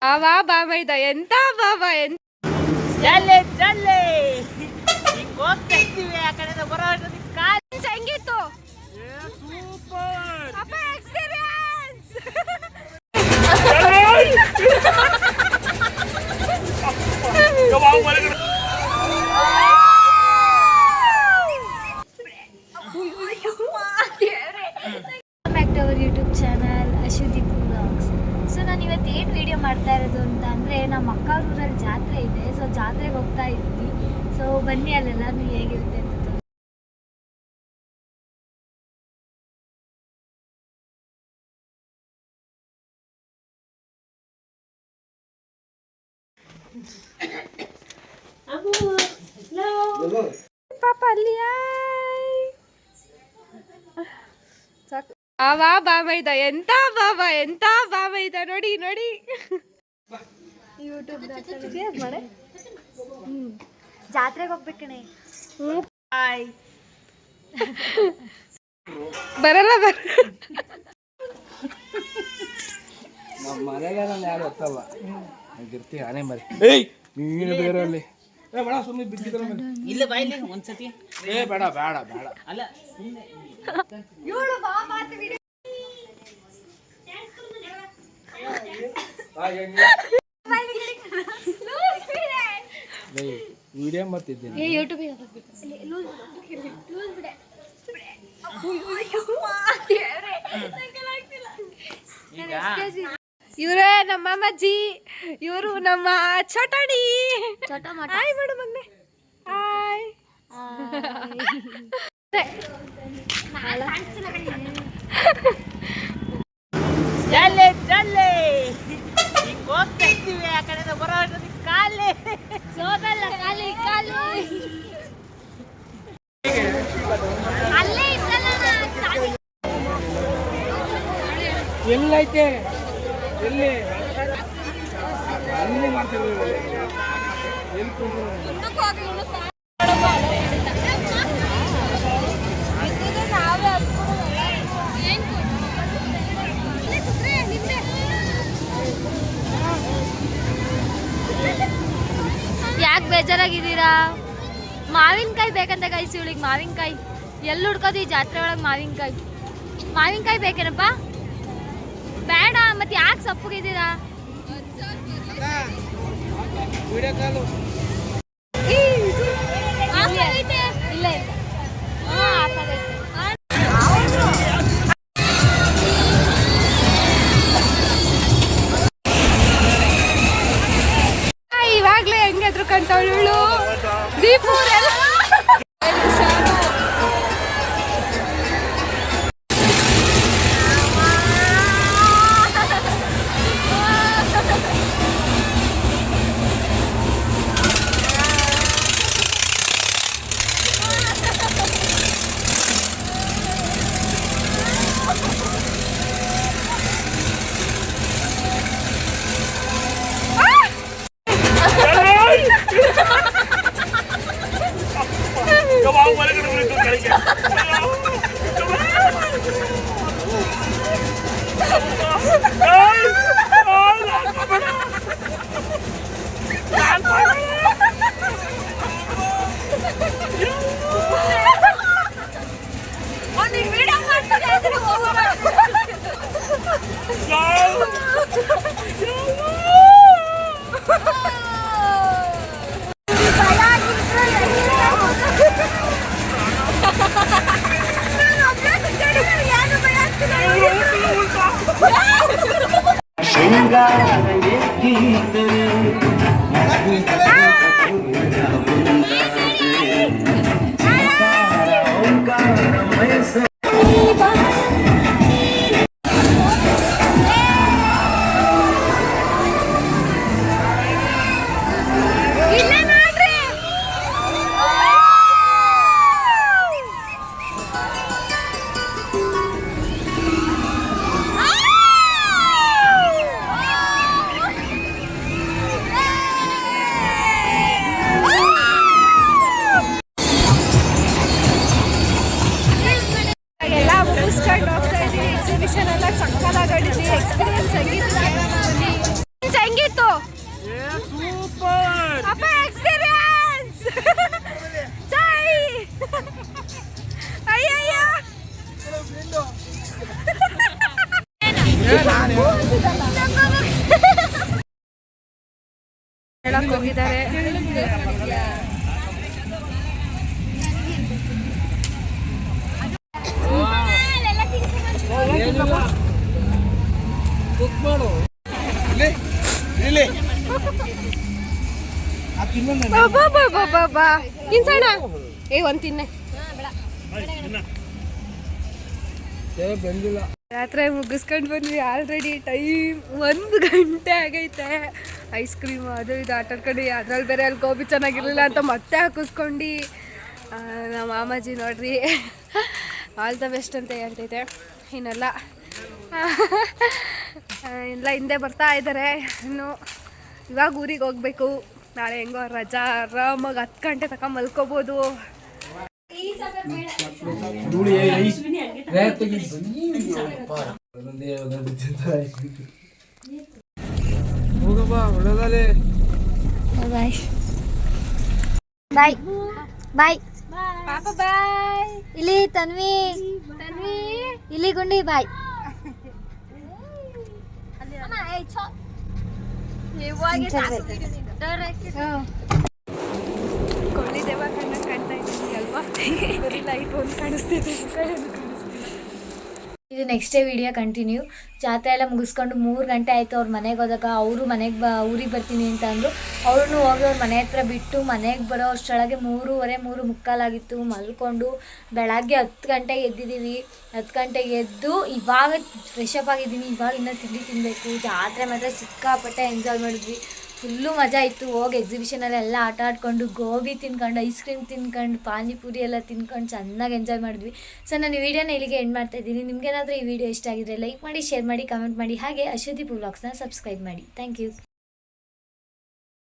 ಆವಾ ಬಾಬೈದ ಎಂತ ಬಾಬಾ ಎಂತ ಜಲ್ಲೆ ಜಲ್ಲೆ ಹಿಂಗ್ ಹೋಗ್ತಾ ಇದ್ದೀವಿ ಆ ಕಡೆ ಬರೋ ಕಾಲ್ ಹೆಂಗಿತ್ತು ಸೂಪರ್ ಅಪ್ಪ experience back to our YouTube channel Ashudeep vlogs. So ನಾನು ಇವತ್ತು ಏನು ವಿಡಿಯೋ ಮಾಡ್ತಾ ಇರೋದು ಅಂತ ಅಂದರೆ ನಮ್ಮ ಅಕ್ಕ ಊರಲ್ಲಿ ಜಾತ್ರೆ ಇದೆ. ಸೊ ಜಾತ್ರೆಗೆ ಹೋಗ್ತಾ ಇದ್ವಿ. ಸೊ ಬನ್ನಿ ಅಲ್ಲೆಲ್ಲರೂ ಹೇಗಿರುತ್ತೆ ಅಂತ ಪಾಪ ಅಲ್ಲಿ ಆವಾ ಬಾಬೈದ ಎಂತ ಬಾಬೈದ ನೋಡಿ ನೋಡಿ ಯೂಟ್ಯೂಬ್ ಮಾಡೆ ಜಾತ್ರೆಗೆ ಹೋಗ್ಬೇಕಣೆ. ಬರಲ್ಲ ನಮ್ಮ ಮನೆಗೆಲ್ಲ ಯಾರು ಗೊತ್ತಲ್ಲ ಇರ್ತೀವಿ ಆನೆ ಮರಿ ನೀನು ಬೇರೆ ಅಲ್ಲಿ ಬೇಡ ಸುಮ್ಮನೆ ಬಿದ್ದಿದ್ರೆ ಇಲ್ಲ ಬಾಯ್ಲಿ ಒಂದ್ಸತಿ ಬೇಡ ಬೇಡ ಬೇಡ ಅಲ್ಲ ವಿಡಿಯೋ ಮಾಡ್ತಿದ್ದೀನಿ ಇವರೇ ನಮ್ಮ ಅಮ್ಮಜ್ಜಿ, ಇವರು ನಮ್ಮ ಚಟಾಣಿ. ಹಾಯ್ ಮಾಡು ಮಗ್ನೆ, ಹಾಯ್. ಜಲ್ಲೆ ಜಲ್ಲೆ ಹಿಂಗ್ ಹೋಗ್ತಾ ಇದ್ದೀವಿ ಆ ಕಡೆ ಬರೋ ಕಾಲೇ ಸೋದಲ್ಲ ಖಾಲಿ ಖಾಲಿ ಅಲ್ಲೇ ಇದ್ದಲ್ಲ ಎಲ್ಲೈತೆ ಎಲ್ಲಿ ಅಲ್ಲಿ ಮಾಡ್ತಿದ್ದೀವಿ ಎಲ್ಲಿ ಯಾಕೆ ಬೇಜಾರಾಗಿದ್ದೀರಾ? ಮಾವಿನಕಾಯಿ ಬೇಕಂತ ಗೈಸ್ ಇವಳಿಗೆ ಮಾವಿನಕಾಯಿ ಎಲ್ಲಿ ಹುಡ್ಕೋದು ಈ ಜಾತ್ರೆ ಒಳಗೆ ಮಾವಿನಕಾಯಿ ಬೇಕೇನಪ್ಪ? ಬೇಡ ಮತ್ತೆ ಯಾಕೆ ಸಪ್ಪಗಿದ್ದೀರಾ? ಇಲ್ಲ ಇವಾಗ್ಲೇ ಹೆಂಗೆ ಎದ್ರುಕಂತವಳು ದೀಪೂರೆಲ್ಲ ಹೋಗಿದ್ದಾರೆ. ಕುಕ್ ಮಾಡು ಇಲ್ಲಿ ತಿನ್ಸೋಣ. ಒಂದು ತಿನ್ನೆ. ಬಂದಿಲ್ಲ. ರಾತ್ರಿ ಮುಗಿಸ್ಕೊಂಡು ಬಂದ್ವಿ. ಆಲ್ರೆಡಿ ಟೈಮ್ 1 ಗಂಟೆ ಆಗೈತೆ. ಐಸ್ ಕ್ರೀಮು ಅದು ಇದು ಆಟಾಡ್ಕೊಂಡು ಅದ್ರಲ್ಲಿ ಬೇರೆ ಅಲ್ಲಿ ಗೋಬಿ ಚೆನ್ನಾಗಿರಲಿಲ್ಲ ಅಂತ ಮತ್ತೆ ಹಾಕಿಸ್ಕೊಂಡು ನಮ್ಮ ಮಾಮಾಜಿ ನೋಡ್ರಿ ಆಲ್ ದ ಬೆಸ್ಟ್ ಅಂತ ಹೇಳ್ತೈತೆ. ಇನ್ನೆಲ್ಲ ಎಲ್ಲ ಹಿಂದೆ ಬರ್ತಾ ಇದ್ದಾರೆ. ಇನ್ನು ಇವಾಗ ಊರಿಗೆ ಹೋಗ್ಬೇಕು. ನಾಳೆ ಹೆಂಗೋ ರಜಾ, ಆರಾಮಾಗಿ 10 ಗಂಟೆ ತನಕ ಮಲ್ಕೋಬೋದು. ಬಾಯ್ ಬಾಯ್ ಪಾಪ ಬಾಯ್. ಇಲ್ಲಿ ತನ್ವಿ ಇಲ್ಲಿ ಗುಂಡಿ ಬಾಯ್. ಕೊಳ್ಳಿ ದೇವ ಕಾಣ್ತಾ ಇದ್ದೀನಿ ಅಲ್ವಾ? ಬರೀ ಲೈಟ್ ಒಂದು ಕಾಣಿಸ್ತಿದೆ. ಇದು ನೆಕ್ಸ್ಟ್ ಡೇ ವಿಡಿಯೋ ಕಂಟಿನ್ಯೂ. ಜಾತ್ರೆ ಎಲ್ಲ ಮುಗಿಸ್ಕೊಂಡು 3 ಗಂಟೆ ಆಯಿತು. ಅವ್ರ ಮನೆಗೆ ಹೋದಾಗ ಅವರು ಮನೆಗೆ ಊರಿಗೆ ಬರ್ತೀನಿ ಅಂತ ಅಂದರು. ಅವ್ರನ್ನೂ ಹೋಗಿ ಅವ್ರ ಮನೆ ಹತ್ರ ಬಿಟ್ಟು ಮನೆಗೆ ಬರೋ ಅಷ್ಟರೊಳಗೆ 3:45 ಆಗಿತ್ತು. ಮಲ್ಕೊಂಡು ಬೆಳಗ್ಗೆ 10 ಗಂಟೆಗೆ ಎದ್ದಿದ್ದೀವಿ. 10 ಗಂಟೆಗೆ ಎದ್ದು ಇವಾಗ ಫ್ರೆಶ್ ಅಪ್ ಆಗಿದ್ದೀನಿ. ಇವಾಗ ಇನ್ನೂ ತಿಂಡಿ ತಿನ್ನಬೇಕು. ಜಾತ್ರೆ ಮಾತ್ರ ಸಿಕ್ಕಾಪಟ್ಟೆ ಎಂಜಾಯ್ ಮಾಡಿದ್ವಿ. ಫುಲ್ಲು ಮಜಾ ಇತ್ತು. ಹೋಗಿ ಎಕ್ಸಿಬಿಷನಲ್ಲೆಲ್ಲ ಆಟ ಆಡ್ಕೊಂಡು ಗೋಬಿ ತಿನ್ಕೊಂಡು ಐಸ್ ಕ್ರೀಮ್ ತಿನ್ಕೊಂಡು ಪಾನಿಪುರಿ ಎಲ್ಲ ತಿನ್ಕೊಂಡು ಚೆನ್ನಾಗಿ ಎಂಜಾಯ್ ಮಾಡಿದ್ವಿ. ಸೊ ನಾನು ಈ ವಿಡಿಯೋನ ಇಲ್ಲಿಗೆ ಎಂಡ್ ಮಾಡ್ತಾ ಇದ್ದೀನಿ. ನಿಮಗೇನಾದರೂ ಈ ವಿಡಿಯೋ ಇಷ್ಟ ಆಗಿದ್ರೆ ಲೈಕ್ ಮಾಡಿ, ಶೇರ್ ಮಾಡಿ, ಕಮೆಂಟ್ ಮಾಡಿ. ಹಾಗೆ ಅಶ್ವದೀಪ್ ವ್ಲಾಗ್ಸ್ನ ಸಬ್ಸ್ಕ್ರೈಬ್ ಮಾಡಿ. Thank you.